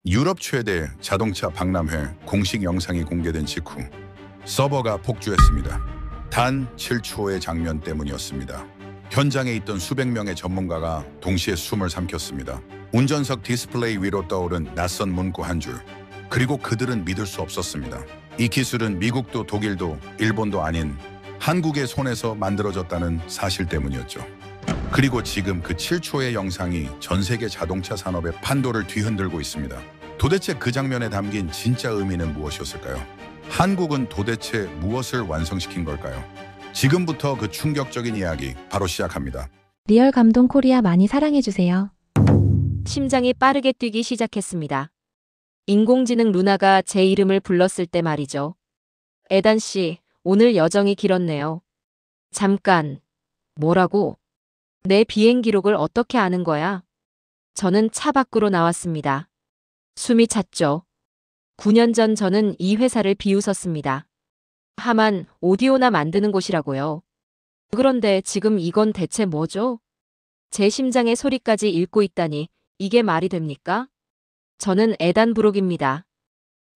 유럽 최대 자동차 박람회 공식 영상이 공개된 직후 서버가 폭주했습니다. 단 7초의 장면 때문이었습니다. 현장에 있던 수백 명의 전문가가 동시에 숨을 삼켰습니다. 운전석 디스플레이 위로 떠오른 낯선 문구 한 줄. 그리고 그들은 믿을 수 없었습니다. 이 기술은 미국도 독일도 일본도 아닌 한국의 손에서 만들어졌다는 사실 때문이었죠. 그리고 지금 그 7초의 영상이 전 세계 자동차 산업의 판도를 뒤흔들고 있습니다. 도대체 그 장면에 담긴 진짜 의미는 무엇이었을까요? 한국은 도대체 무엇을 완성시킨 걸까요? 지금부터 그 충격적인 이야기 바로 시작합니다. 리얼 감동 코리아 많이 사랑해주세요. 심장이 빠르게 뛰기 시작했습니다. 인공지능 루나가 제 이름을 불렀을 때 말이죠. 에단 씨, 오늘 여정이 길었네요. 잠깐. 뭐라고? 내 비행 기록을 어떻게 아는 거야? 저는 차 밖으로 나왔습니다. 숨이 찼죠. 9년 전 저는 이 회사를 비웃었습니다. 하만, 오디오나 만드는 곳이라고요. 그런데 지금 이건 대체 뭐죠? 제 심장의 소리까지 읽고 있다니 이게 말이 됩니까? 저는 에단 브록입니다.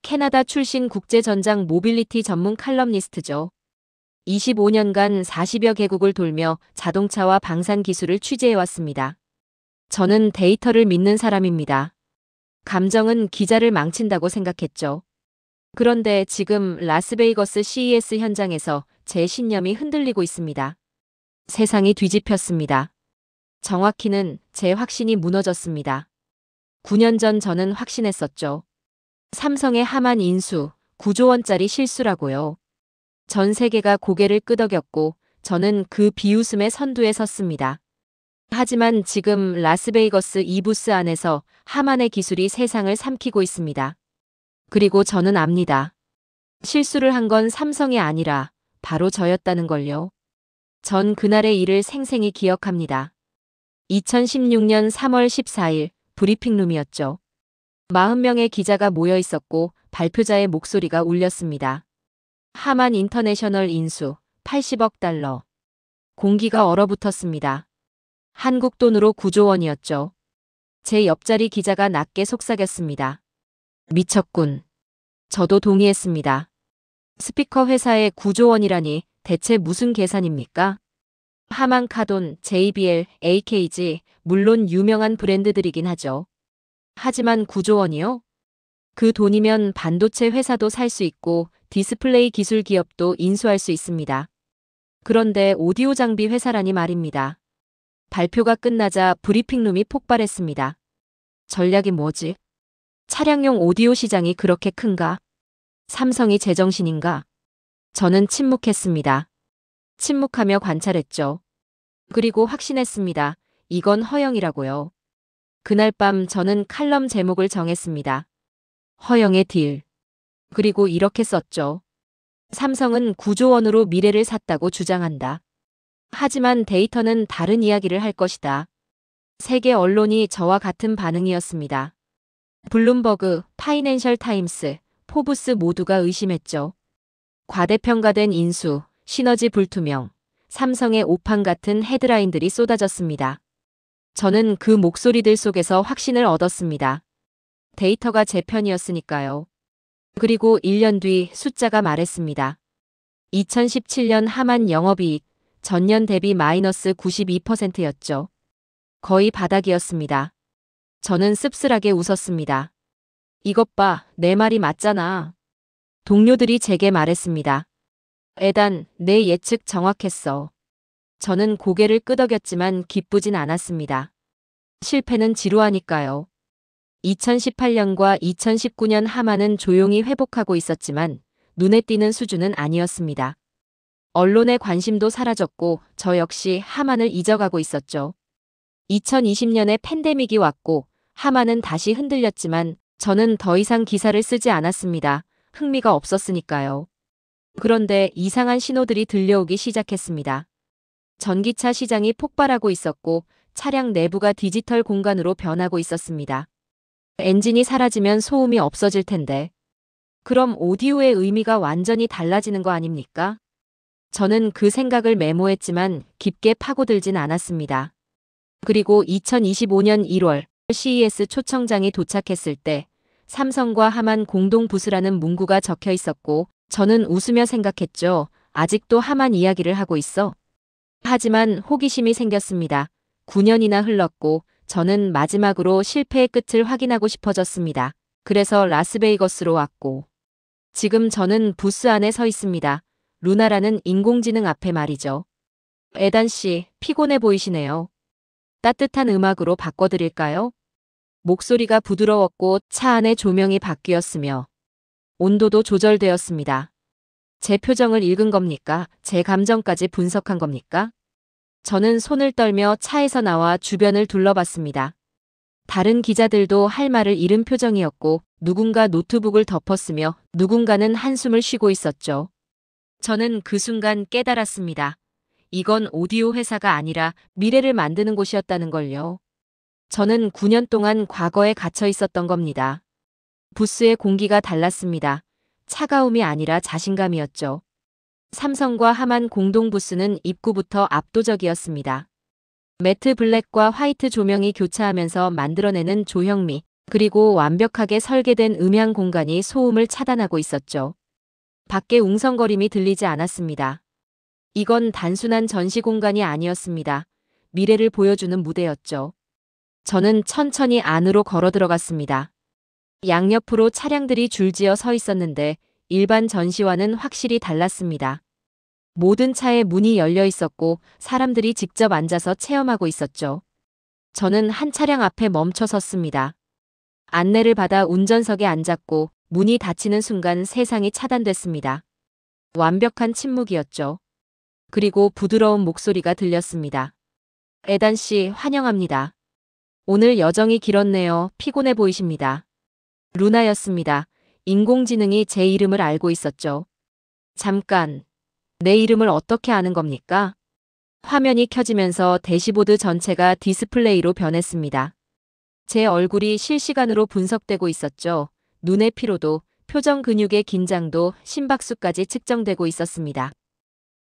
캐나다 출신 국제전장 모빌리티 전문 칼럼니스트죠. 25년간 40여 개국을 돌며 자동차와 방산 기술을 취재해왔습니다. 저는 데이터를 믿는 사람입니다. 감정은 기자를 망친다고 생각했죠. 그런데 지금 라스베이거스 CES 현장에서 제 신념이 흔들리고 있습니다. 세상이 뒤집혔습니다. 정확히는 제 확신이 무너졌습니다. 9년 전 저는 확신했었죠. 삼성의 하만 인수, 9조 원짜리 실수라고요. 전 세계가 고개를 끄덕였고 저는 그 비웃음의 선두에 섰습니다. 하지만 지금 라스베이거스 이 부스 안에서 하만의 기술이 세상을 삼키고 있습니다. 그리고 저는 압니다. 실수를 한 건 삼성이 아니라 바로 저였다는 걸요. 전 그날의 일을 생생히 기억합니다. 2016년 3월 14일 브리핑룸이었죠. 40명의 기자가 모여 있었고 발표자의 목소리가 울렸습니다. 하만 인터내셔널 인수 80억 달러. 공기가 얼어붙었습니다. 한국 돈으로 9조 원이었죠. 제 옆자리 기자가 낮게 속삭였습니다. 미쳤군. 저도 동의했습니다. 스피커 회사에 9조 원이라니 대체 무슨 계산입니까? 하만 카돈, JBL, AKG, 물론 유명한 브랜드들이긴 하죠. 하지만 9조 원이요? 그 돈이면 반도체 회사도 살 수 있고 디스플레이 기술 기업도 인수할 수 있습니다. 그런데 오디오 장비 회사라니 말입니다. 발표가 끝나자 브리핑룸이 폭발했습니다. 전략이 뭐지? 차량용 오디오 시장이 그렇게 큰가? 삼성이 제정신인가? 저는 침묵했습니다. 침묵하며 관찰했죠. 그리고 확신했습니다. 이건 허영이라고요. 그날 밤 저는 칼럼 제목을 정했습니다. 허영의 딜. 그리고 이렇게 썼죠. 삼성은 9조 원으로 미래를 샀다고 주장한다. 하지만 데이터는 다른 이야기를 할 것이다. 세계 언론이 저와 같은 반응이었습니다. 블룸버그, 파이낸셜 타임스, 포브스 모두가 의심했죠. 과대평가된 인수, 시너지 불투명, 삼성의 오판 같은 헤드라인들이 쏟아졌습니다. 저는 그 목소리들 속에서 확신을 얻었습니다. 데이터가 제 편이었으니까요. 그리고 1년 뒤 숫자가 말했습니다. 2017년 하만 영업이익 전년 대비 마이너스 92%였죠. 거의 바닥이었습니다. 저는 씁쓸하게 웃었습니다. 이것 봐, 내 말이 맞잖아. 동료들이 제게 말했습니다. 에단, 내 예측 정확했어. 저는 고개를 끄덕였지만 기쁘진 않았습니다. 실패는 지루하니까요. 2018년과 2019년 하만은 조용히 회복하고 있었지만 눈에 띄는 수준은 아니었습니다. 언론의 관심도 사라졌고 저 역시 하만을 잊어가고 있었죠. 2020년에 팬데믹이 왔고 하만은 다시 흔들렸지만 저는 더 이상 기사를 쓰지 않았습니다. 흥미가 없었으니까요. 그런데 이상한 신호들이 들려오기 시작했습니다. 전기차 시장이 폭발하고 있었고 차량 내부가 디지털 공간으로 변하고 있었습니다. 엔진이 사라지면 소음이 없어질 텐데. 그럼 오디오의 의미가 완전히 달라지는 거 아닙니까? 저는 그 생각을 메모했지만 깊게 파고들진 않았습니다. 그리고 2025년 1월 CES 초청장이 도착했을 때 삼성과 하만 공동 부수라는 문구가 적혀 있었고 저는 웃으며 생각했죠. 아직도 하만 이야기를 하고 있어. 하지만 호기심이 생겼습니다. 9년이나 흘렀고 저는 마지막으로 실패의 끝을 확인하고 싶어졌습니다. 그래서 라스베이거스로 왔고 지금 저는 부스 안에 서 있습니다. 루나라는 인공지능 앞에 말이죠. 에단 씨, 피곤해 보이시네요. 따뜻한 음악으로 바꿔드릴까요? 목소리가 부드러웠고 차 안의 조명이 바뀌었으며 온도도 조절되었습니다. 제 표정을 읽은 겁니까? 제 감정까지 분석한 겁니까? 저는 손을 떨며 차에서 나와 주변을 둘러봤습니다. 다른 기자들도 할 말을 잃은 표정이었고 누군가 노트북을 덮었으며 누군가는 한숨을 쉬고 있었죠. 저는 그 순간 깨달았습니다. 이건 오디오 회사가 아니라 미래를 만드는 곳이었다는 걸요. 저는 9년 동안 과거에 갇혀 있었던 겁니다. 부스의 공기가 달랐습니다. 차가움이 아니라 자신감이었죠. 삼성과 하만 공동 부스는 입구부터 압도적이었습니다. 매트 블랙과 화이트 조명이 교차하면서 만들어내는 조형미, 그리고 완벽하게 설계된 음향 공간이 소음을 차단하고 있었죠. 밖에 웅성거림이 들리지 않았습니다. 이건 단순한 전시 공간이 아니었습니다. 미래를 보여주는 무대였죠. 저는 천천히 안으로 걸어 들어갔습니다. 양옆으로 차량들이 줄지어 서 있었는데 일반 전시와는 확실히 달랐습니다. 모든 차에 문이 열려 있었고 사람들이 직접 앉아서 체험하고 있었죠. 저는 한 차량 앞에 멈춰 섰습니다. 안내를 받아 운전석에 앉았고 문이 닫히는 순간 세상이 차단됐습니다. 완벽한 침묵이었죠. 그리고 부드러운 목소리가 들렸습니다. 에단 씨, 환영합니다. 오늘 여정이 길었네요. 피곤해 보이십니다. 루나였습니다. 인공지능이 제 이름을 알고 있었죠. 잠깐, 내 이름을 어떻게 아는 겁니까? 화면이 켜지면서 대시보드 전체가 디스플레이로 변했습니다. 제 얼굴이 실시간으로 분석되고 있었죠. 눈의 피로도, 표정 근육의 긴장도, 심박수까지 측정되고 있었습니다.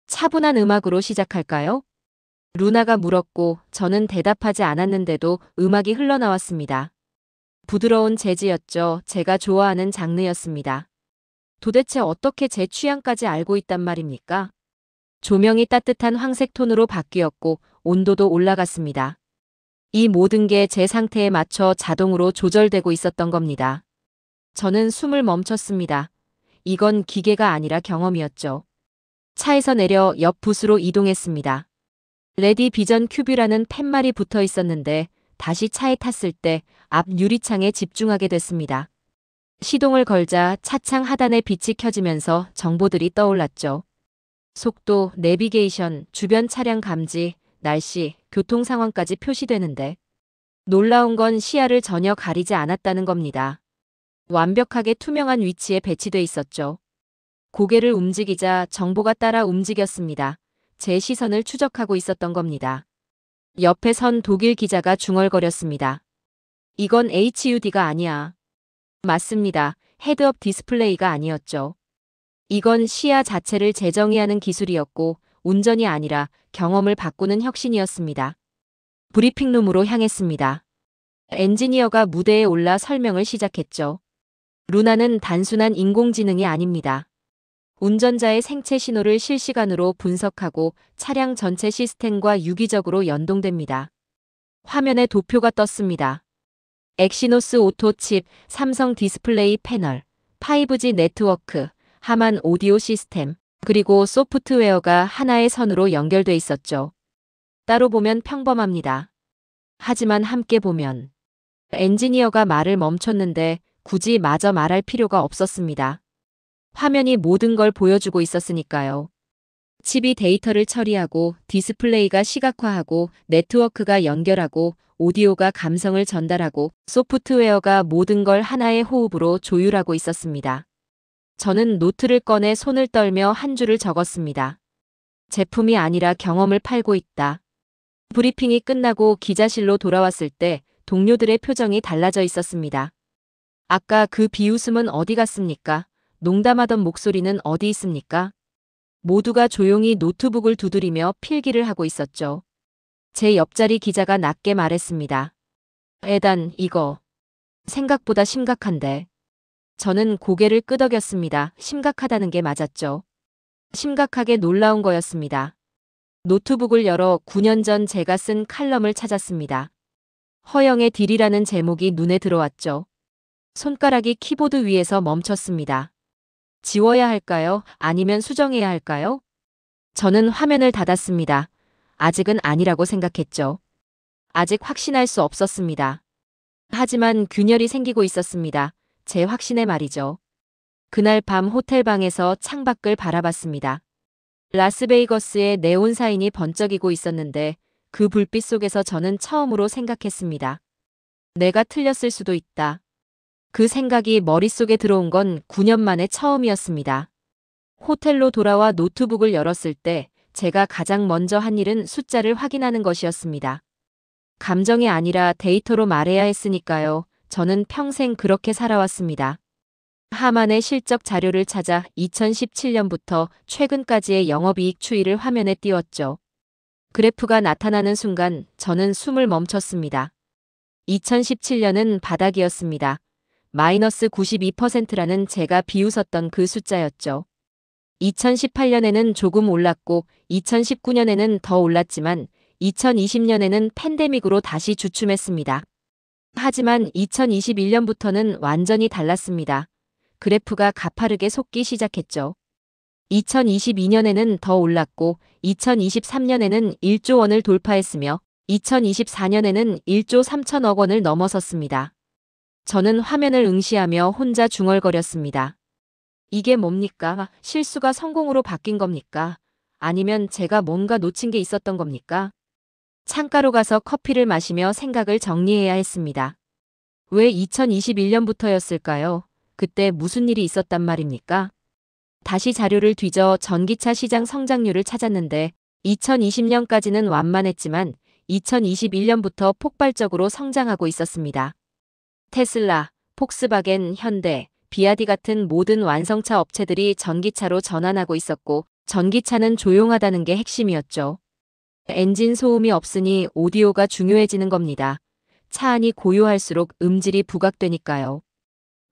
차분한 음악으로 시작할까요? 루나가 물었고 저는 대답하지 않았는데도 음악이 흘러나왔습니다. 부드러운 재즈였죠. 제가 좋아하는 장르였습니다. 도대체 어떻게 제 취향까지 알고 있단 말입니까? 조명이 따뜻한 황색 톤으로 바뀌었고 온도도 올라갔습니다. 이 모든 게 제 상태에 맞춰 자동으로 조절되고 있었던 겁니다. 저는 숨을 멈췄습니다. 이건 기계가 아니라 경험이었죠. 차에서 내려 옆 부스로 이동했습니다. 레디 비전 큐브라는 팻말이 붙어 있었는데 다시 차에 탔을 때 앞 유리창에 집중하게 됐습니다. 시동을 걸자 차창 하단에 빛이 켜지면서 정보들이 떠올랐죠. 속도, 내비게이션, 주변 차량 감지, 날씨, 교통 상황까지 표시되는데 놀라운 건 시야를 전혀 가리지 않았다는 겁니다. 완벽하게 투명한 위치에 배치돼 있었죠. 고개를 움직이자 정보가 따라 움직였습니다. 제 시선을 추적하고 있었던 겁니다. 옆에 선 독일 기자가 중얼거렸습니다. 이건 HUD가 아니야. 맞습니다. 헤드업 디스플레이가 아니었죠. 이건 시야 자체를 재정의하는 기술이었고 운전이 아니라 경험을 바꾸는 혁신이었습니다. 브리핑룸으로 향했습니다. 엔지니어가 무대에 올라 설명을 시작했죠. 루나는 단순한 인공지능이 아닙니다. 운전자의 생체 신호를 실시간으로 분석하고 차량 전체 시스템과 유기적으로 연동됩니다. 화면에 도표가 떴습니다. 엑시노스 오토 칩, 삼성 디스플레이 패널, 5G 네트워크, 하만 오디오 시스템, 그리고 소프트웨어가 하나의 선으로 연결돼 있었죠. 따로 보면 평범합니다. 하지만 함께 보면 엔지니어가 말을 멈췄는데 굳이 마저 말할 필요가 없었습니다. 화면이 모든 걸 보여주고 있었으니까요. 칩이 데이터를 처리하고 디스플레이가 시각화하고 네트워크가 연결하고 오디오가 감성을 전달하고 소프트웨어가 모든 걸 하나의 호흡으로 조율하고 있었습니다. 저는 노트를 꺼내 손을 떨며 한 줄을 적었습니다. 제품이 아니라 경험을 팔고 있다. 브리핑이 끝나고 기자실로 돌아왔을 때 동료들의 표정이 달라져 있었습니다. 아까 그 비웃음은 어디 갔습니까? 농담하던 목소리는 어디 있습니까? 모두가 조용히 노트북을 두드리며 필기를 하고 있었죠. 제 옆자리 기자가 낮게 말했습니다. 에단, 이거 생각보다 심각한데. 저는 고개를 끄덕였습니다. 심각하다는 게 맞았죠. 심각하게 놀라운 거였습니다. 노트북을 열어 9년 전 제가 쓴 칼럼을 찾았습니다. 허영의 딜이라는 제목이 눈에 들어왔죠. 손가락이 키보드 위에서 멈췄습니다. 지워야 할까요? 아니면 수정해야 할까요? 저는 화면을 닫았습니다. 아직은 아니라고 생각했죠. 아직 확신할 수 없었습니다. 하지만 균열이 생기고 있었습니다. 제 확신에 말이죠. 그날 밤 호텔 방에서 창밖을 바라봤습니다. 라스베이거스의 네온 사인이 번쩍이고 있었는데 그 불빛 속에서 저는 처음으로 생각했습니다. 내가 틀렸을 수도 있다. 그 생각이 머릿속에 들어온 건 9년 만에 처음이었습니다. 호텔로 돌아와 노트북을 열었을 때 제가 가장 먼저 한 일은 숫자를 확인하는 것이었습니다. 감정이 아니라 데이터로 말해야 했으니까요. 저는 평생 그렇게 살아왔습니다. 하만의 실적 자료를 찾아 2017년부터 최근까지의 영업이익 추이를 화면에 띄웠죠. 그래프가 나타나는 순간 저는 숨을 멈췄습니다. 2017년은 바닥이었습니다. 마이너스 92%라는 제가 비웃었던 그 숫자였죠. 2018년에는 조금 올랐고 2019년에는 더 올랐지만 2020년에는 팬데믹으로 다시 주춤했습니다. 하지만 2021년부터는 완전히 달랐습니다. 그래프가 가파르게 솟기 시작했죠. 2022년에는 더 올랐고 2023년에는 1조 원을 돌파했으며 2024년에는 1조 3천억 원을 넘어섰습니다. 저는 화면을 응시하며 혼자 중얼거렸습니다. 이게 뭡니까? 실수가 성공으로 바뀐 겁니까? 아니면 제가 뭔가 놓친 게 있었던 겁니까? 창가로 가서 커피를 마시며 생각을 정리해야 했습니다. 왜 2021년부터였을까요? 그때 무슨 일이 있었단 말입니까? 다시 자료를 뒤져 전기차 시장 성장률을 찾았는데 2020년까지는 완만했지만 2021년부터 폭발적으로 성장하고 있었습니다. 테슬라, 폭스바겐, 현대, 비아디 같은 모든 완성차 업체들이 전기차로 전환하고 있었고 전기차는 조용하다는 게 핵심이었죠. 엔진 소음이 없으니 오디오가 중요해지는 겁니다. 차 안이 고요할수록 음질이 부각되니까요.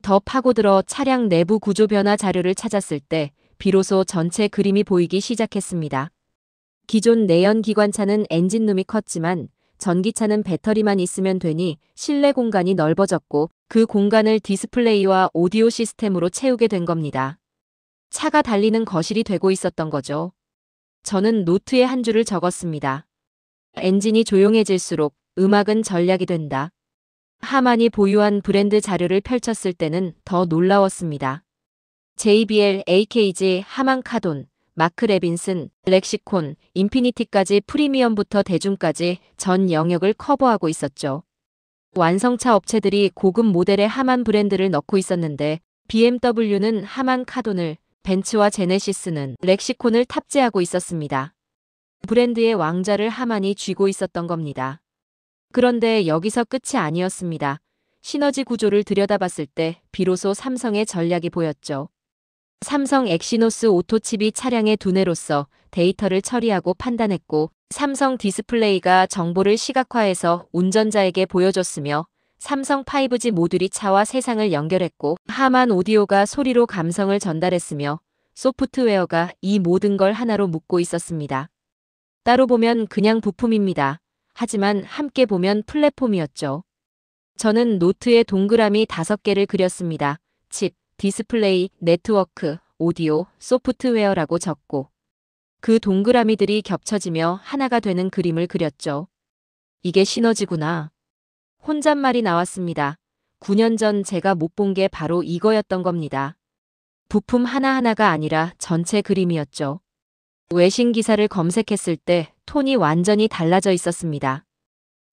더 파고들어 차량 내부 구조 변화 자료를 찾았을 때 비로소 전체 그림이 보이기 시작했습니다. 기존 내연기관차는 엔진룸이 컸지만 전기차는 배터리만 있으면 되니 실내 공간이 넓어졌고 그 공간을 디스플레이와 오디오 시스템으로 채우게 된 겁니다. 차가 달리는 거실이 되고 있었던 거죠. 저는 노트에 한 줄을 적었습니다. 엔진이 조용해질수록 음악은 전략이 된다. 하만이 보유한 브랜드 자료를 펼쳤을 때는 더 놀라웠습니다. JBL, AKG, 하만 카돈, 마크 레빈슨, 렉시콘, 인피니티까지 프리미엄부터 대중까지 전 영역을 커버하고 있었죠. 완성차 업체들이 고급 모델의 하만 브랜드를 넣고 있었는데 BMW는 하만 카돈을, 벤츠와 제네시스는 렉시콘을 탑재하고 있었습니다. 브랜드의 왕좌를 하만이 쥐고 있었던 겁니다. 그런데 여기서 끝이 아니었습니다. 시너지 구조를 들여다봤을 때 비로소 삼성의 전략이 보였죠. 삼성 엑시노스 오토칩이 차량의 두뇌로서 데이터를 처리하고 판단했고 삼성 디스플레이가 정보를 시각화해서 운전자에게 보여줬으며 삼성 5G 모듈이 차와 세상을 연결했고 하만 오디오가 소리로 감성을 전달했으며 소프트웨어가 이 모든 걸 하나로 묶고 있었습니다. 따로 보면 그냥 부품입니다. 하지만 함께 보면 플랫폼이었죠. 저는 노트에 동그라미 5개를 그렸습니다. 칩, 디스플레이, 네트워크, 오디오, 소프트웨어라고 적고 그 동그라미들이 겹쳐지며 하나가 되는 그림을 그렸죠. 이게 시너지구나. 혼잣말이 나왔습니다. 9년 전 제가 못 본 게 바로 이거였던 겁니다. 부품 하나하나가 아니라 전체 그림이었죠. 외신 기사를 검색했을 때 톤이 완전히 달라져 있었습니다.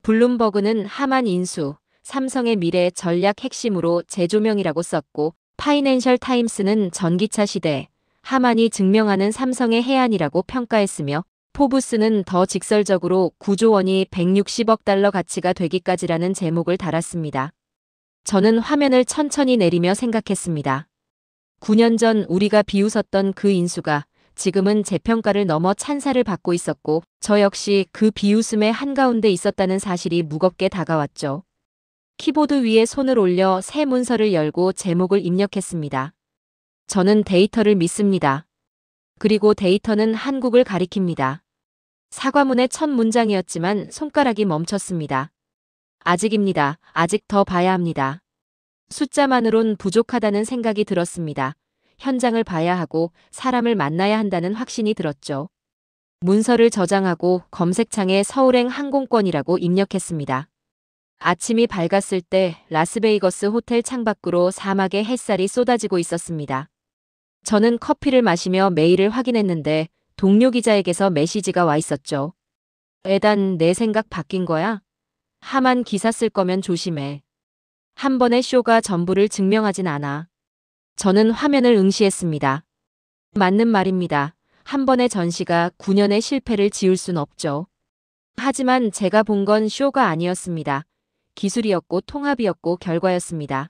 블룸버그는 하만 인수, 삼성의 미래 전략 핵심으로 재조명이라고 썼고 파이낸셜 타임스는 전기차 시대, 하만이 증명하는 삼성의 해안이라고 평가했으며 포브스는 더 직설적으로 9조 원이 160억 달러 가치가 되기까지라는 제목을 달았습니다. 저는 화면을 천천히 내리며 생각했습니다. 9년 전 우리가 비웃었던 그 인수가 지금은 재평가를 넘어 찬사를 받고 있었고 저 역시 그 비웃음의 한가운데 있었다는 사실이 무겁게 다가왔죠. 키보드 위에 손을 올려 새 문서를 열고 제목을 입력했습니다. 저는 데이터를 믿습니다. 그리고 데이터는 한국을 가리킵니다. 사과문의 첫 문장이었지만 손가락이 멈췄습니다. 아직입니다. 아직 더 봐야 합니다. 숫자만으론 부족하다는 생각이 들었습니다. 현장을 봐야 하고 사람을 만나야 한다는 확신이 들었죠. 문서를 저장하고 검색창에 서울행 항공권이라고 입력했습니다. 아침이 밝았을 때 라스베이거스 호텔 창밖으로 사막의 햇살이 쏟아지고 있었습니다. 저는 커피를 마시며 메일을 확인했는데 동료 기자에게서 메시지가 와 있었죠. 에단, 내 생각 바뀐 거야? 하만 기사 쓸 거면 조심해. 한 번의 쇼가 전부를 증명하진 않아. 저는 화면을 응시했습니다. 맞는 말입니다. 한 번의 전시가 9년의 실패를 지울 순 없죠. 하지만 제가 본 건 쇼가 아니었습니다. 기술이었고 통합이었고 결과였습니다.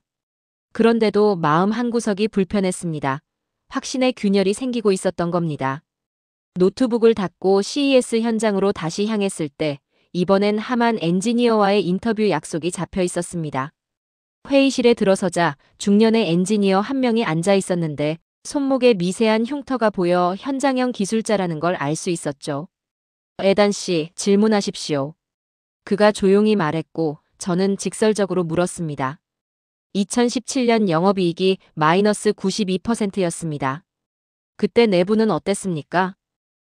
그런데도 마음 한구석이 불편했습니다. 확신의 균열이 생기고 있었던 겁니다. 노트북을 닫고 CES 현장으로 다시 향했을 때 이번엔 하만 엔지니어와의 인터뷰 약속이 잡혀 있었습니다. 회의실에 들어서자 중년의 엔지니어 한 명이 앉아 있었는데 손목에 미세한 흉터가 보여 현장형 기술자라는 걸 알 수 있었죠. 에단 씨, 질문하십시오. 그가 조용히 말했고 저는 직설적으로 물었습니다. 2017년 영업이익이 마이너스 92%였습니다. 그때 내부는 어땠습니까?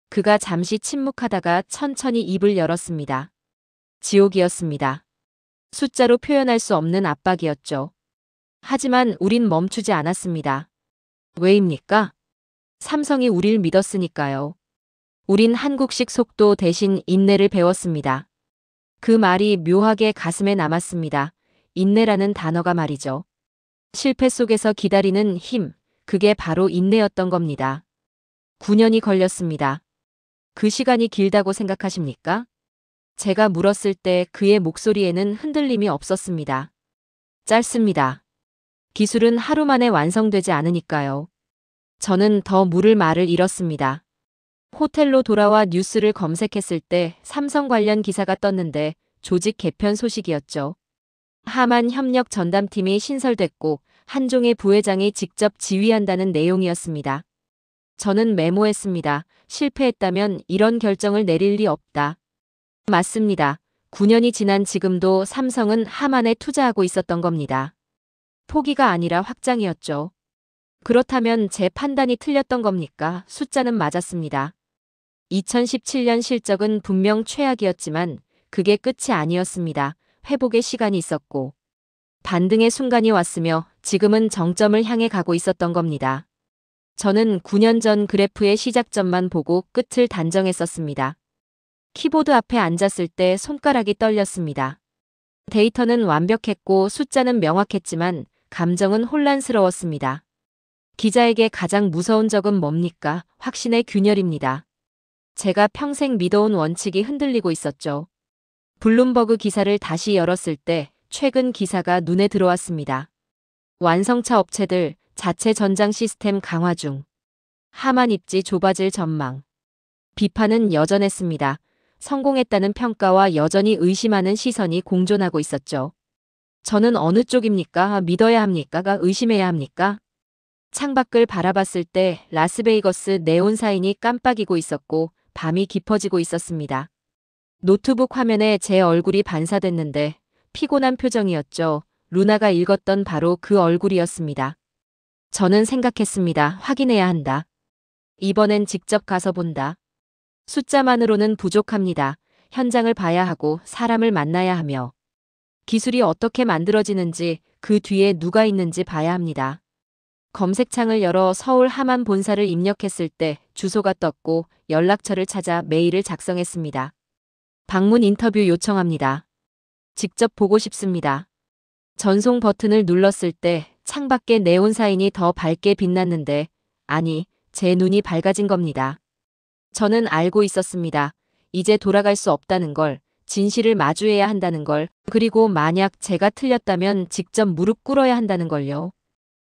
그가 잠시 침묵하다가 천천히 입을 열었습니다. 지옥이었습니다. 숫자로 표현할 수 없는 압박이었죠. 하지만 우린 멈추지 않았습니다. 왜입니까? 삼성이 우릴 믿었으니까요. 우린 한국식 속도 대신 인내를 배웠습니다. 그 말이 묘하게 가슴에 남았습니다. 인내라는 단어가 말이죠. 실패 속에서 기다리는 힘, 그게 바로 인내였던 겁니다. 9년이 걸렸습니다. 그 시간이 길다고 생각하십니까? 제가 물었을 때 그의 목소리에는 흔들림이 없었습니다. 짧습니다. 기술은 하루 만에 완성되지 않으니까요. 저는 더 물을 말을 잃었습니다. 호텔로 돌아와 뉴스를 검색했을 때 삼성 관련 기사가 떴는데 조직 개편 소식이었죠. 하만 협력 전담팀이 신설됐고 한종의 부회장이 직접 지휘한다는 내용이었습니다. 저는 메모했습니다. 실패했다면 이런 결정을 내릴 리 없다. 맞습니다. 9년이 지난 지금도 삼성은 하만에 투자하고 있었던 겁니다. 포기가 아니라 확장이었죠. 그렇다면 제 판단이 틀렸던 겁니까? 숫자는 맞았습니다. 2017년 실적은 분명 최악이었지만 그게 끝이 아니었습니다. 회복의 시간이 있었고 반등의 순간이 왔으며 지금은 정점을 향해 가고 있었던 겁니다. 저는 9년 전 그래프의 시작점만 보고 끝을 단정했었습니다. 키보드 앞에 앉았을 때 손가락이 떨렸습니다. 데이터는 완벽했고 숫자는 명확했지만 감정은 혼란스러웠습니다. 기자에게 가장 무서운 적은 뭡니까? 확신의 균열입니다. 제가 평생 믿어온 원칙이 흔들리고 있었죠. 블룸버그 기사를 다시 열었을 때 최근 기사가 눈에 들어왔습니다. 완성차 업체들 자체 전장 시스템 강화 중. 하만 입지 좁아질 전망. 비판은 여전했습니다. 성공했다는 평가와 여전히 의심하는 시선이 공존하고 있었죠. 저는 어느 쪽입니까? 믿어야 합니까? 의심해야 합니까? 창밖을 바라봤을 때 라스베이거스 네온 사인이 깜빡이고 있었고 밤이 깊어지고 있었습니다. 노트북 화면에 제 얼굴이 반사됐는데 피곤한 표정이었죠. 루나가 읽었던 바로 그 얼굴이었습니다. 저는 생각했습니다. 확인해야 한다. 이번엔 직접 가서 본다. 숫자만으로는 부족합니다. 현장을 봐야 하고 사람을 만나야 하며 기술이 어떻게 만들어지는지 그 뒤에 누가 있는지 봐야 합니다. 검색창을 열어 서울 하만 본사를 입력했을 때 주소가 떴고 연락처를 찾아 메일을 작성했습니다. 방문 인터뷰 요청합니다. 직접 보고 싶습니다. 전송 버튼을 눌렀을 때 창밖에 네온 사인이 더 밝게 빛났는데 아니, 제 눈이 밝아진 겁니다. 저는 알고 있었습니다. 이제 돌아갈 수 없다는 걸, 진실을 마주해야 한다는 걸, 그리고 만약 제가 틀렸다면 직접 무릎 꿇어야 한다는 걸요.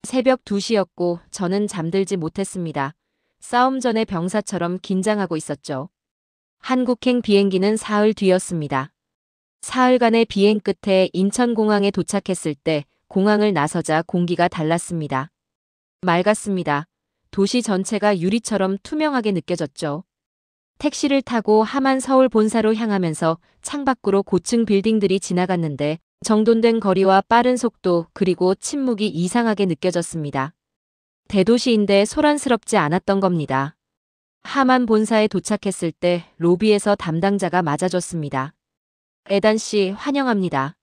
새벽 2시였고 저는 잠들지 못했습니다. 싸움 전의 병사처럼 긴장하고 있었죠. 한국행 비행기는 사흘 뒤였습니다. 사흘간의 비행 끝에 인천공항에 도착했을 때 공항을 나서자 공기가 달랐습니다. 맑았습니다. 도시 전체가 유리처럼 투명하게 느껴졌죠. 택시를 타고 하만 서울 본사로 향하면서 창밖으로 고층 빌딩들이 지나갔는데 정돈된 거리와 빠른 속도 그리고 침묵이 이상하게 느껴졌습니다. 대도시인데 소란스럽지 않았던 겁니다. 하만 본사에 도착했을 때 로비에서 담당자가 맞아줬습니다. 에단 씨 환영합니다.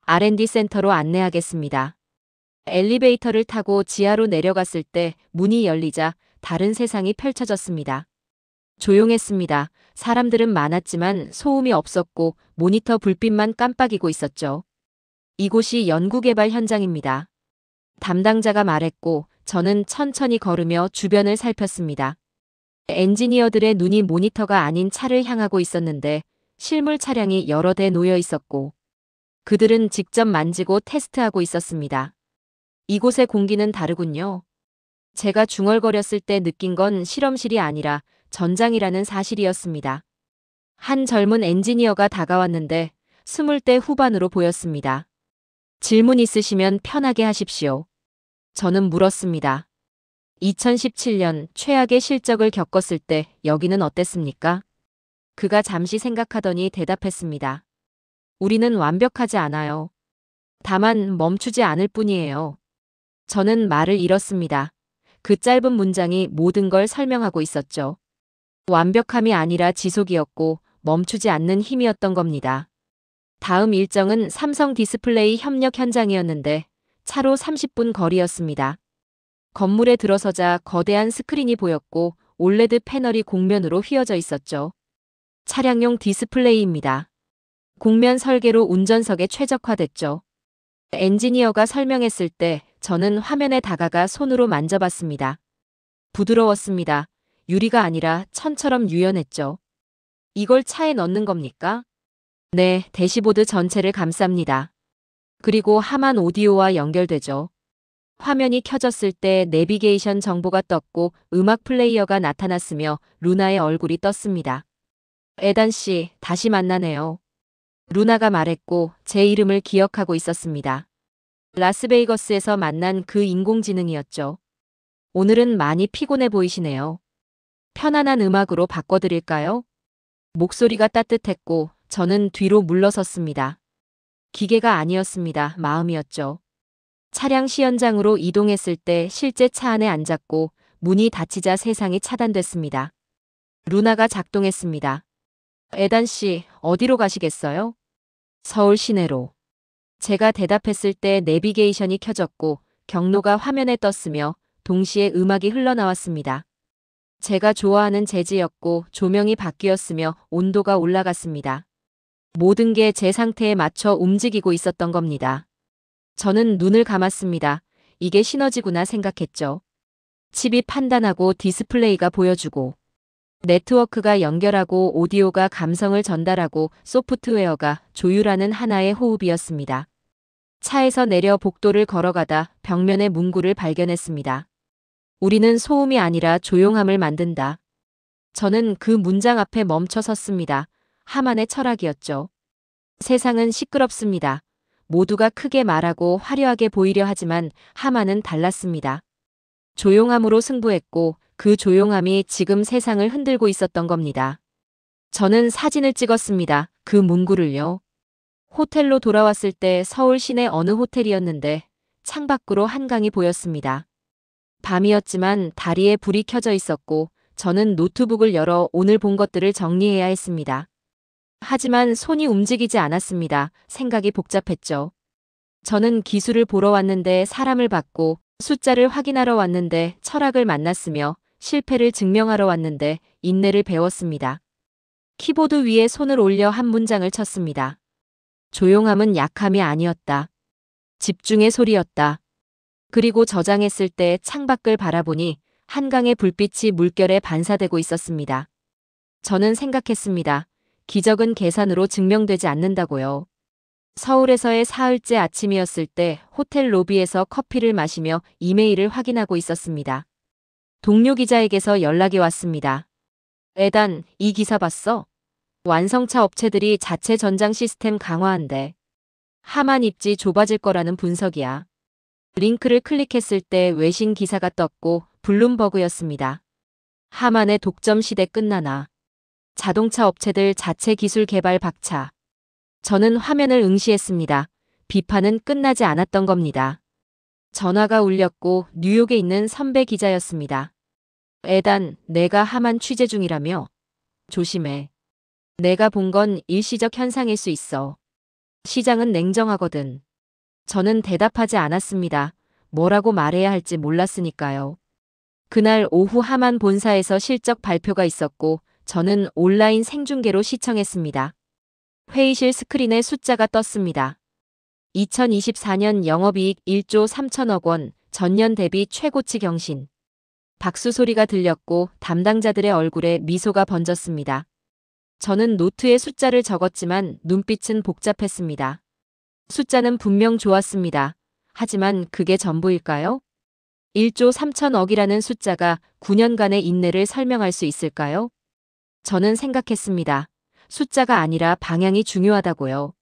R&D 센터로 안내하겠습니다. 엘리베이터를 타고 지하로 내려갔을 때 문이 열리자 다른 세상이 펼쳐졌습니다. 조용했습니다. 사람들은 많았지만 소음이 없었고 모니터 불빛만 깜빡이고 있었죠. 이곳이 연구개발 현장입니다. 담당자가 말했고 저는 천천히 걸으며 주변을 살폈습니다. 엔지니어들의 눈이 모니터가 아닌 차를 향하고 있었는데 실물 차량이 여러 대 놓여 있었고 그들은 직접 만지고 테스트하고 있었습니다. 이곳의 공기는 다르군요. 제가 중얼거렸을 때 느낀 건 실험실이 아니라 전장이라는 사실이었습니다. 한 젊은 엔지니어가 다가왔는데 20대 후반으로 보였습니다. 질문 있으시면 편하게 하십시오. 저는 물었습니다. 2017년 최악의 실적을 겪었을 때 여기는 어땠습니까? 그가 잠시 생각하더니 대답했습니다. 우리는 완벽하지 않아요. 다만 멈추지 않을 뿐이에요. 저는 말을 잃었습니다. 그 짧은 문장이 모든 걸 설명하고 있었죠. 완벽함이 아니라 지속이었고 멈추지 않는 힘이었던 겁니다. 다음 일정은 삼성 디스플레이 협력 현장이었는데 차로 30분 거리였습니다. 건물에 들어서자 거대한 스크린이 보였고 올레드 패널이 곡면으로 휘어져 있었죠. 차량용 디스플레이입니다. 곡면 설계로 운전석에 최적화됐죠. 엔지니어가 설명했을 때 저는 화면에 다가가 손으로 만져봤습니다. 부드러웠습니다. 유리가 아니라 천처럼 유연했죠. 이걸 차에 넣는 겁니까? 네, 대시보드 전체를 감쌉니다. 그리고 하만 오디오와 연결되죠. 화면이 켜졌을 때 내비게이션 정보가 떴고 음악 플레이어가 나타났으며 루나의 얼굴이 떴습니다. 에단 씨, 다시 만나네요. 루나가 말했고 제 이름을 기억하고 있었습니다. 라스베이거스에서 만난 그 인공지능이었죠. 오늘은 많이 피곤해 보이시네요. 편안한 음악으로 바꿔드릴까요? 목소리가 따뜻했고 저는 뒤로 물러섰습니다. 기계가 아니었습니다. 마음이었죠. 차량 시연장으로 이동했을 때 실제 차 안에 앉았고 문이 닫히자 세상이 차단됐습니다. 루나가 작동했습니다. 에단 씨, 어디로 가시겠어요? 서울 시내로. 제가 대답했을 때 내비게이션이 켜졌고 경로가 화면에 떴으며 동시에 음악이 흘러나왔습니다. 제가 좋아하는 재즈였고 조명이 바뀌었으며 온도가 올라갔습니다. 모든 게 제 상태에 맞춰 움직이고 있었던 겁니다. 저는 눈을 감았습니다. 이게 시너지구나 생각했죠. 칩이 판단하고 디스플레이가 보여주고 네트워크가 연결하고 오디오가 감성을 전달하고 소프트웨어가 조율하는 하나의 호흡이었습니다. 차에서 내려 복도를 걸어가다 벽면의 문구를 발견했습니다. 우리는 소음이 아니라 조용함을 만든다. 저는 그 문장 앞에 멈춰 섰습니다. 하만의 철학이었죠. 세상은 시끄럽습니다. 모두가 크게 말하고 화려하게 보이려 하지만 하만은 달랐습니다. 조용함으로 승부했고 그 조용함이 지금 세상을 흔들고 있었던 겁니다. 저는 사진을 찍었습니다. 그 문구를요. 호텔로 돌아왔을 때 서울 시내 어느 호텔이었는데 창밖으로 한강이 보였습니다. 밤이었지만 다리에 불이 켜져 있었고 저는 노트북을 열어 오늘 본 것들을 정리해야 했습니다. 하지만 손이 움직이지 않았습니다. 생각이 복잡했죠. 저는 기술을 보러 왔는데 사람을 봤고 숫자를 확인하러 왔는데 철학을 만났으며 실패를 증명하러 왔는데 인내를 배웠습니다. 키보드 위에 손을 올려 한 문장을 쳤습니다. 조용함은 약함이 아니었다. 집중의 소리였다. 그리고 저장했을 때 창밖을 바라보니 한강의 불빛이 물결에 반사되고 있었습니다. 저는 생각했습니다. 기적은 계산으로 증명되지 않는다고요. 서울에서의 사흘째 아침이었을 때 호텔 로비에서 커피를 마시며 이메일을 확인하고 있었습니다. 동료 기자에게서 연락이 왔습니다. 에단, 이 기사 봤어? 완성차 업체들이 자체 전장 시스템 강화한대. 하만 입지 좁아질 거라는 분석이야. 링크를 클릭했을 때 외신 기사가 떴고 블룸버그였습니다. 하만의 독점 시대 끝나나. 자동차 업체들 자체 기술 개발 박차. 저는 화면을 응시했습니다. 비판은 끝나지 않았던 겁니다. 전화가 울렸고 뉴욕에 있는 선배 기자였습니다. 에단, 내가 하만 취재 중이라며? 조심해. 내가 본 건 일시적 현상일 수 있어. 시장은 냉정하거든. 저는 대답하지 않았습니다. 뭐라고 말해야 할지 몰랐으니까요. 그날 오후 하만 본사에서 실적 발표가 있었고 저는 온라인 생중계로 시청했습니다. 회의실 스크린에 숫자가 떴습니다. 2024년 영업이익 1조 3천억 원, 전년 대비 최고치 경신. 박수 소리가 들렸고 담당자들의 얼굴에 미소가 번졌습니다. 저는 노트에 숫자를 적었지만 눈빛은 복잡했습니다. 숫자는 분명 좋았습니다. 하지만 그게 전부일까요? 1조 3천억이라는 숫자가 9년간의 인내를 설명할 수 있을까요? 저는 생각했습니다. 숫자가 아니라 방향이 중요하다고요.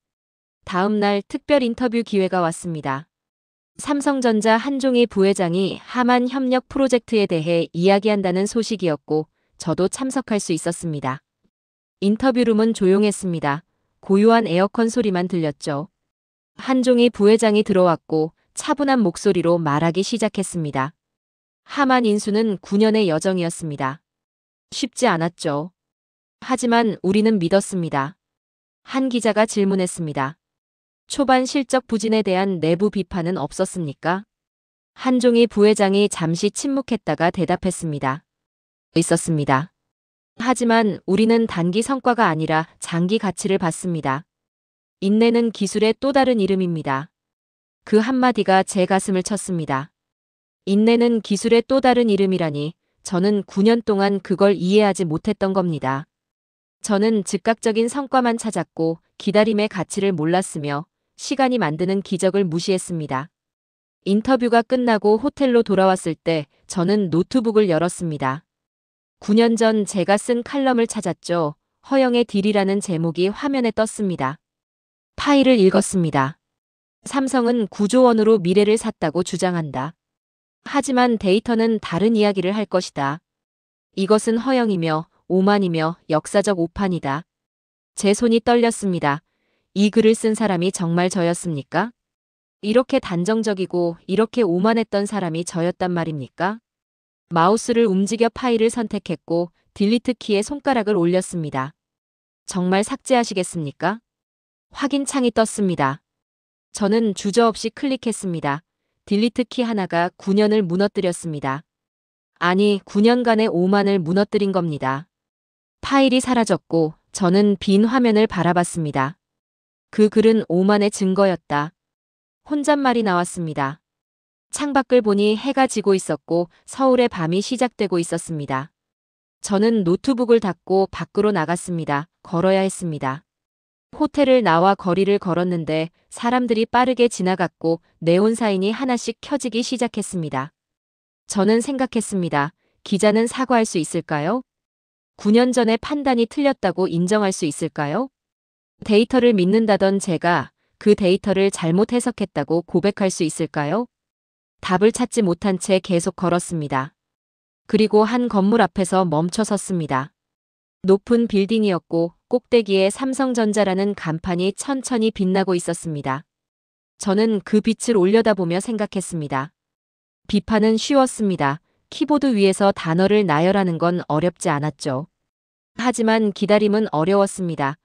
다음 날 특별 인터뷰 기회가 왔습니다. 삼성전자 한종희 부회장이 하만 협력 프로젝트에 대해 이야기한다는 소식이었고 저도 참석할 수 있었습니다. 인터뷰룸은 조용했습니다. 고요한 에어컨 소리만 들렸죠. 한종희 부회장이 들어왔고 차분한 목소리로 말하기 시작했습니다. 하만 인수는 9년의 여정이었습니다. 쉽지 않았죠. 하지만 우리는 믿었습니다. 한 기자가 질문했습니다. 초반 실적 부진에 대한 내부 비판은 없었습니까? 한종희 부회장이 잠시 침묵했다가 대답했습니다. 있었습니다. 하지만 우리는 단기 성과가 아니라 장기 가치를 봤습니다. 인내는 기술의 또 다른 이름입니다. 그 한마디가 제 가슴을 쳤습니다. 인내는 기술의 또 다른 이름이라니 저는 9년 동안 그걸 이해하지 못했던 겁니다. 저는 즉각적인 성과만 찾았고 기다림의 가치를 몰랐으며 시간이 만드는 기적을 무시했습니다. 인터뷰가 끝나고 호텔로 돌아왔을 때 저는 노트북을 열었습니다. 9년 전 제가 쓴 칼럼을 찾았죠. 허영의 딜이라는 제목이 화면에 떴습니다. 파일을 읽었습니다. 삼성은 9조 원으로 미래를 샀다고 주장한다. 하지만 데이터는 다른 이야기를 할 것이다. 이것은 허영이며 오만이며 역사적 오판이다. 제 손이 떨렸습니다. 이 글을 쓴 사람이 정말 저였습니까? 이렇게 단정적이고 이렇게 오만했던 사람이 저였단 말입니까? 마우스를 움직여 파일을 선택했고 딜리트 키에 손가락을 올렸습니다. 정말 삭제하시겠습니까? 확인 창이 떴습니다. 저는 주저없이 클릭했습니다. 딜리트 키 하나가 9년을 무너뜨렸습니다. 아니, 9년간의 오만을 무너뜨린 겁니다. 파일이 사라졌고 저는 빈 화면을 바라봤습니다. 그 글은 오만의 증거였다. 혼잣말이 나왔습니다. 창밖을 보니 해가 지고 있었고 서울의 밤이 시작되고 있었습니다. 저는 노트북을 닫고 밖으로 나갔습니다. 걸어야 했습니다. 호텔을 나와 거리를 걸었는데 사람들이 빠르게 지나갔고 네온 사인이 하나씩 켜지기 시작했습니다. 저는 생각했습니다. 기자는 사과할 수 있을까요? 9년 전에 판단이 틀렸다고 인정할 수 있을까요? 데이터를 믿는다던 제가 그 데이터를 잘못 해석했다고 고백할 수 있을까요? 답을 찾지 못한 채 계속 걸었습니다. 그리고 한 건물 앞에서 멈춰 섰습니다. 높은 빌딩이었고 꼭대기에 삼성전자라는 간판이 천천히 빛나고 있었습니다. 저는 그 빛을 올려다보며 생각했습니다. 비판은 쉬웠습니다. 키보드 위에서 단어를 나열하는 건 어렵지 않았죠. 하지만 기다림은 어려웠습니다.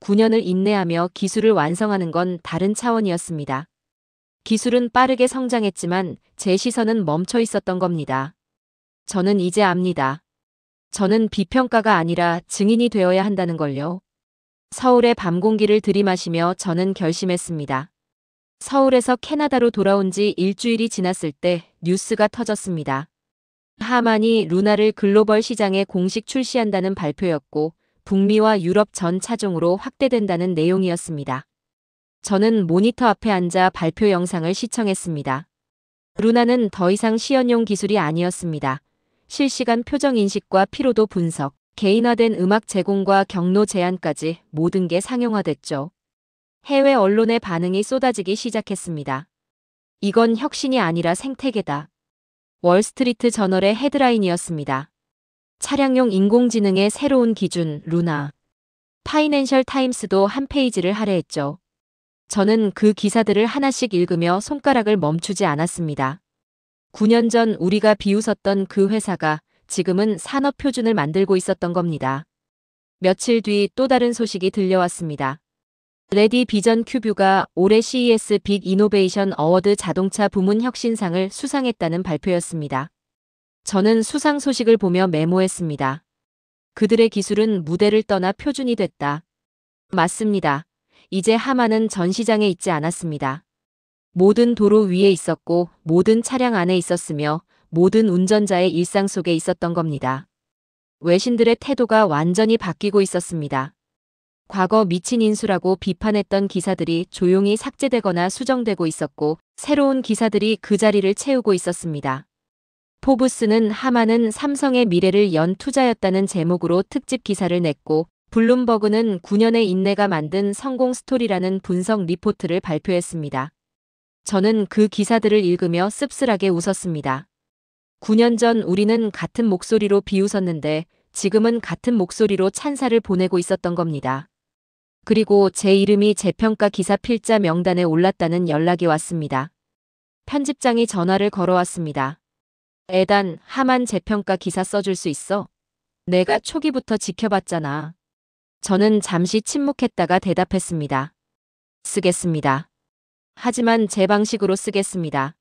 9년을 인내하며 기술을 완성하는 건 다른 차원이었습니다. 기술은 빠르게 성장했지만 제 시선은 멈춰 있었던 겁니다. 저는 이제 압니다. 저는 비평가가 아니라 증인이 되어야 한다는 걸요. 서울의 밤 공기를 들이마시며 저는 결심했습니다. 서울에서 캐나다로 돌아온 지 일주일이 지났을 때 뉴스가 터졌습니다. 하만이 루나를 글로벌 시장에 공식 출시한다는 발표였고 북미와 유럽 전 차종으로 확대된다는 내용이었습니다. 저는 모니터 앞에 앉아 발표 영상을 시청했습니다. 루나는 더 이상 시연용 기술이 아니었습니다. 실시간 표정 인식과 피로도 분석, 개인화된 음악 제공과 경로 제한까지 모든 게 상용화됐죠. 해외 언론의 반응이 쏟아지기 시작했습니다. 이건 혁신이 아니라 생태계다. 월스트리트 저널의 헤드라인이었습니다. 차량용 인공지능의 새로운 기준, 루나. 파이낸셜 타임스도 한 페이지를 할애했죠. 저는 그 기사들을 하나씩 읽으며 손가락을 멈추지 않았습니다. 9년 전 우리가 비웃었던 그 회사가 지금은 산업 표준을 만들고 있었던 겁니다. 며칠 뒤 또 다른 소식이 들려왔습니다. 레디 비전 큐뷰가 올해 CES 빅 이노베이션 어워드 자동차 부문 혁신상을 수상했다는 발표였습니다. 저는 수상 소식을 보며 메모했습니다. 그들의 기술은 무대를 떠나 표준이 됐다. 맞습니다. 이제 하만은 전 시장에 있지 않았습니다. 모든 도로 위에 있었고 모든 차량 안에 있었으며 모든 운전자의 일상 속에 있었던 겁니다. 외신들의 태도가 완전히 바뀌고 있었습니다. 과거 미친 인수라고 비판했던 기사들이 조용히 삭제되거나 수정되고 있었고 새로운 기사들이 그 자리를 채우고 있었습니다. 포브스는 하만은 삼성의 미래를 연 투자였다는 제목으로 특집 기사를 냈고 블룸버그는 9년의 인내가 만든 성공 스토리라는 분석 리포트를 발표했습니다. 저는 그 기사들을 읽으며 씁쓸하게 웃었습니다. 9년 전 우리는 같은 목소리로 비웃었는데 지금은 같은 목소리로 찬사를 보내고 있었던 겁니다. 그리고 제 이름이 재평가 기사 필자 명단에 올랐다는 연락이 왔습니다. 편집장이 전화를 걸어왔습니다. 에단, 하만 재평가 기사 써줄 수 있어? 내가 초기부터 지켜봤잖아. 저는 잠시 침묵했다가 대답했습니다. 쓰겠습니다. 하지만 제 방식으로 쓰겠습니다.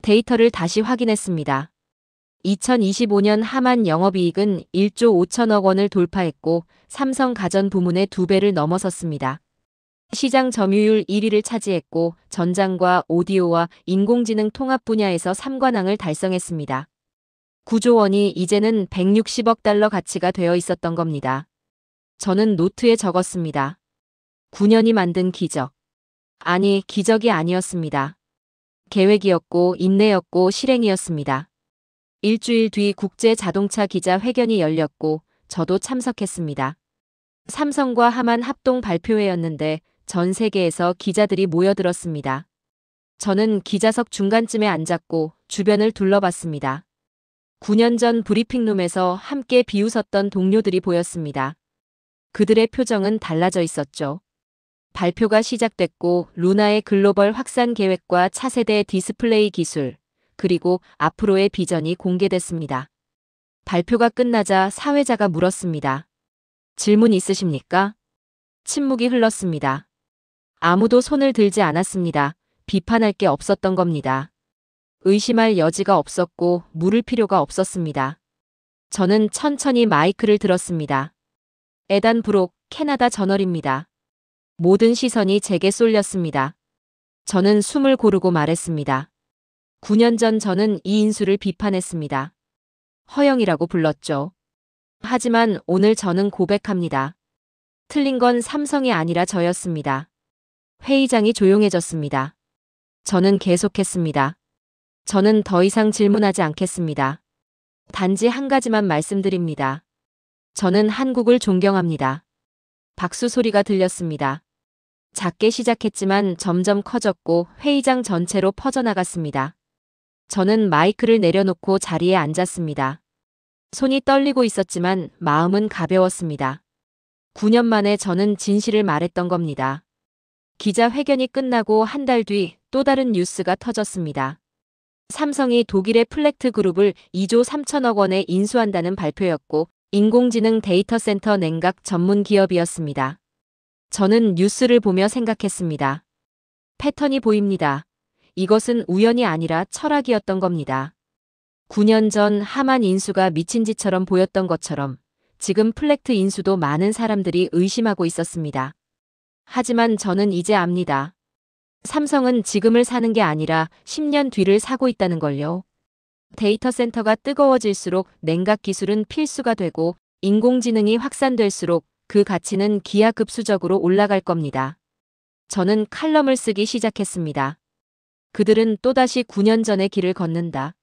데이터를 다시 확인했습니다. 2025년 하만 영업이익은 1조 5천억 원을 돌파했고 삼성 가전 부문의 2배를 넘어섰습니다. 시장 점유율 1위를 차지했고 전장과 오디오와 인공지능 통합 분야에서 3관왕을 달성했습니다. 9조 원이 이제는 160억 달러 가치가 되어 있었던 겁니다. 저는 노트에 적었습니다. 9년이 만든 기적. 아니, 기적이 아니었습니다. 계획이었고 인내였고 실행이었습니다. 일주일 뒤 국제 자동차 기자회견이 열렸고 저도 참석했습니다. 삼성과 하만 합동 발표회였는데 전 세계에서 기자들이 모여들었습니다. 저는 기자석 중간쯤에 앉았고 주변을 둘러봤습니다. 9년 전 브리핑룸에서 함께 비웃었던 동료들이 보였습니다. 그들의 표정은 달라져 있었죠. 발표가 시작됐고 루나의 글로벌 확산 계획과 차세대 디스플레이 기술, 그리고 앞으로의 비전이 공개됐습니다. 발표가 끝나자 사회자가 물었습니다. 질문 있으십니까? 침묵이 흘렀습니다. 아무도 손을 들지 않았습니다. 비판할 게 없었던 겁니다. 의심할 여지가 없었고 물을 필요가 없었습니다. 저는 천천히 마이크를 들었습니다. 에단 브록, 캐나다 저널입니다. 모든 시선이 제게 쏠렸습니다. 저는 숨을 고르고 말했습니다. 9년 전 저는 이 인수를 비판했습니다. 허영이라고 불렀죠. 하지만 오늘 저는 고백합니다. 틀린 건 삼성이 아니라 저였습니다. 회의장이 조용해졌습니다. 저는 계속했습니다. 저는 더 이상 질문하지 않겠습니다. 단지 한 가지만 말씀드립니다. 저는 한국을 존경합니다. 박수 소리가 들렸습니다. 작게 시작했지만 점점 커졌고 회의장 전체로 퍼져나갔습니다. 저는 마이크를 내려놓고 자리에 앉았습니다. 손이 떨리고 있었지만 마음은 가벼웠습니다. 9년 만에 저는 진실을 말했던 겁니다. 기자회견이 끝나고 한 달 뒤 또 다른 뉴스가 터졌습니다. 삼성이 독일의 플렉트 그룹을 2조 3천억 원에 인수한다는 발표였고 인공지능 데이터 센터 냉각 전문 기업이었습니다. 저는 뉴스를 보며 생각했습니다. 패턴이 보입니다. 이것은 우연이 아니라 철학이었던 겁니다. 9년 전 하만 인수가 미친 짓처럼 보였던 것처럼 지금 플렉트 인수도 많은 사람들이 의심하고 있었습니다. 하지만 저는 이제 압니다. 삼성은 지금을 사는 게 아니라 10년 뒤를 사고 있다는 걸요. 데이터 센터가 뜨거워질수록 냉각 기술은 필수가 되고 인공지능이 확산될수록 그 가치는 기하급수적으로 올라갈 겁니다. 저는 칼럼을 쓰기 시작했습니다. 그들은 또다시 9년 전의 길을 걷는다.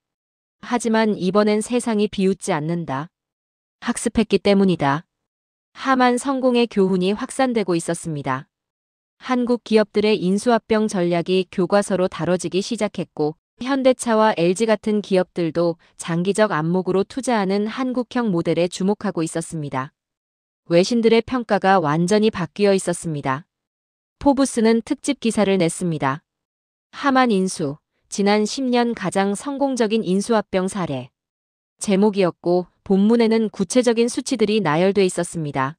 하지만 이번엔 세상이 비웃지 않는다. 학습했기 때문이다. 하만 성공의 교훈이 확산되고 있었습니다. 한국 기업들의 인수합병 전략이 교과서로 다뤄지기 시작했고 현대차와 LG 같은 기업들도 장기적 안목으로 투자하는 한국형 모델에 주목하고 있었습니다. 외신들의 평가가 완전히 바뀌어 있었습니다. 포브스는 특집 기사를 냈습니다. 하만 인수, 지난 10년 가장 성공적인 인수합병 사례. 제목이었고 본문에는 구체적인 수치들이 나열돼 있었습니다.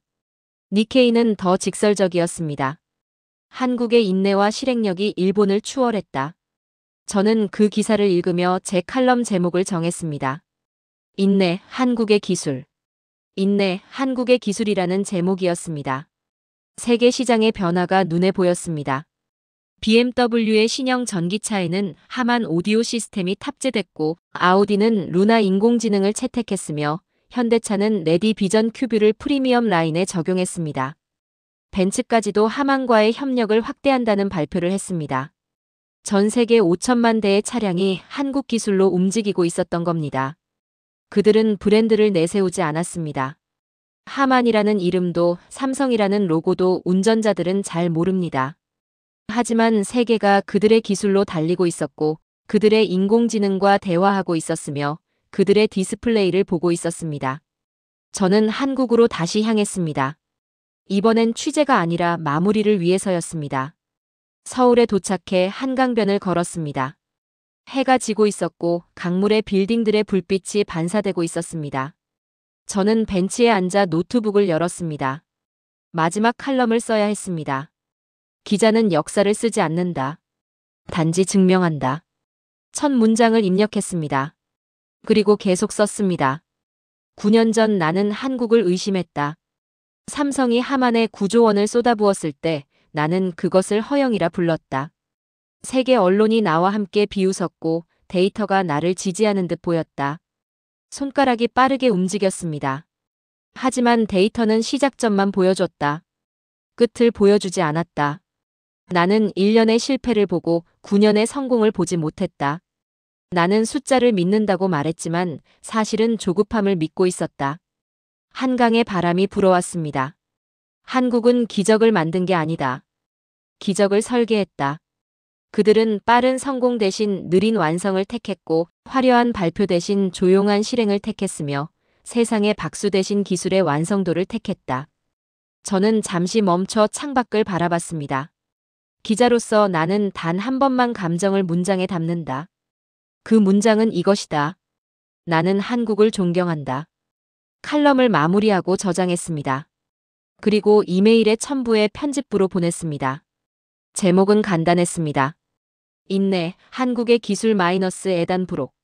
니케이는 더 직설적이었습니다. 한국의 인내와 실행력이 일본을 추월했다. 저는 그 기사를 읽으며 제 칼럼 제목을 정했습니다. 인내, 한국의 기술. 인내, 한국의 기술이라는 제목이었습니다. 세계 시장의 변화가 눈에 보였습니다. BMW의 신형 전기차에는 하만 오디오 시스템이 탑재됐고 아우디는 루나 인공지능을 채택했으며 현대차는 레디 비전 큐브를 프리미엄 라인에 적용했습니다. 벤츠까지도 하만과의 협력을 확대한다는 발표를 했습니다. 전 세계 5천만 대의 차량이 한국 기술로 움직이고 있었던 겁니다. 그들은 브랜드를 내세우지 않았습니다. 하만이라는 이름도 삼성이라는 로고도 운전자들은 잘 모릅니다. 하지만 세계가 그들의 기술로 달리고 있었고 그들의 인공지능과 대화하고 있었으며 그들의 디스플레이를 보고 있었습니다. 저는 한국으로 다시 향했습니다. 이번엔 취재가 아니라 마무리를 위해서였습니다. 서울에 도착해 한강변을 걸었습니다. 해가 지고 있었고 강물의 빌딩들의 불빛이 반사되고 있었습니다. 저는 벤치에 앉아 노트북을 열었습니다. 마지막 칼럼을 써야 했습니다. 기자는 역사를 쓰지 않는다. 단지 증명한다. 첫 문장을 입력했습니다. 그리고 계속 썼습니다. 9년 전 나는 한국을 의심했다. 삼성이 하만에 9조 원을 쏟아부었을 때 나는 그것을 허영이라 불렀다. 세계 언론이 나와 함께 비웃었고 데이터가 나를 지지하는 듯 보였다. 손가락이 빠르게 움직였습니다. 하지만 데이터는 시작점만 보여줬다. 끝을 보여주지 않았다. 나는 1년의 실패를 보고 9년의 성공을 보지 못했다. 나는 숫자를 믿는다고 말했지만 사실은 조급함을 믿고 있었다. 한강에 바람이 불어왔습니다. 한국은 기적을 만든 게 아니다. 기적을 설계했다. 그들은 빠른 성공 대신 느린 완성을 택했고 화려한 발표 대신 조용한 실행을 택했으며 세상의 박수 대신 기술의 완성도를 택했다. 저는 잠시 멈춰 창밖을 바라봤습니다. 기자로서 나는 단 한 번만 감정을 문장에 담는다. 그 문장은 이것이다. 나는 한국을 존경한다. 칼럼을 마무리하고 저장했습니다. 그리고 이메일에 첨부해 편집부로 보냈습니다. 제목은 간단했습니다. 인내, 한국의 기술 마이너스 에단 브록.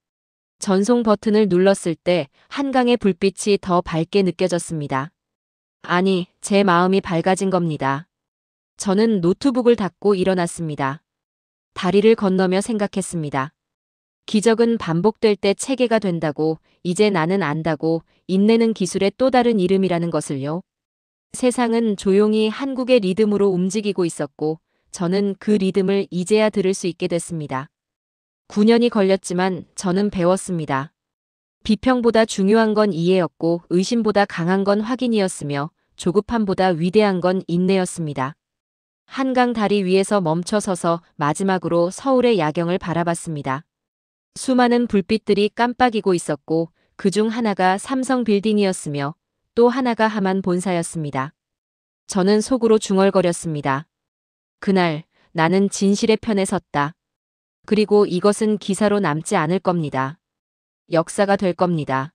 전송 버튼을 눌렀을 때 한강의 불빛이 더 밝게 느껴졌습니다. 아니, 제 마음이 밝아진 겁니다. 저는 노트북을 닫고 일어났습니다. 다리를 건너며 생각했습니다. 기적은 반복될 때 체계가 된다고, 이제 나는 안다고, 인내는 기술의 또 다른 이름이라는 것을요. 세상은 조용히 한국의 리듬으로 움직이고 있었고, 저는 그 리듬을 이제야 들을 수 있게 됐습니다. 9년이 걸렸지만 저는 배웠습니다. 비평보다 중요한 건 이해였고 의심보다 강한 건 확인이었으며 조급함보다 위대한 건 인내였습니다. 한강 다리 위에서 멈춰 서서 마지막으로 서울의 야경을 바라봤습니다. 수많은 불빛들이 깜빡이고 있었고 그중 하나가 삼성 빌딩이었으며 또 하나가 하만 본사였습니다. 저는 속으로 중얼거렸습니다. 그날 나는 진실의 편에 섰다. 그리고 이것은 기사로 남지 않을 겁니다. 역사가 될 겁니다.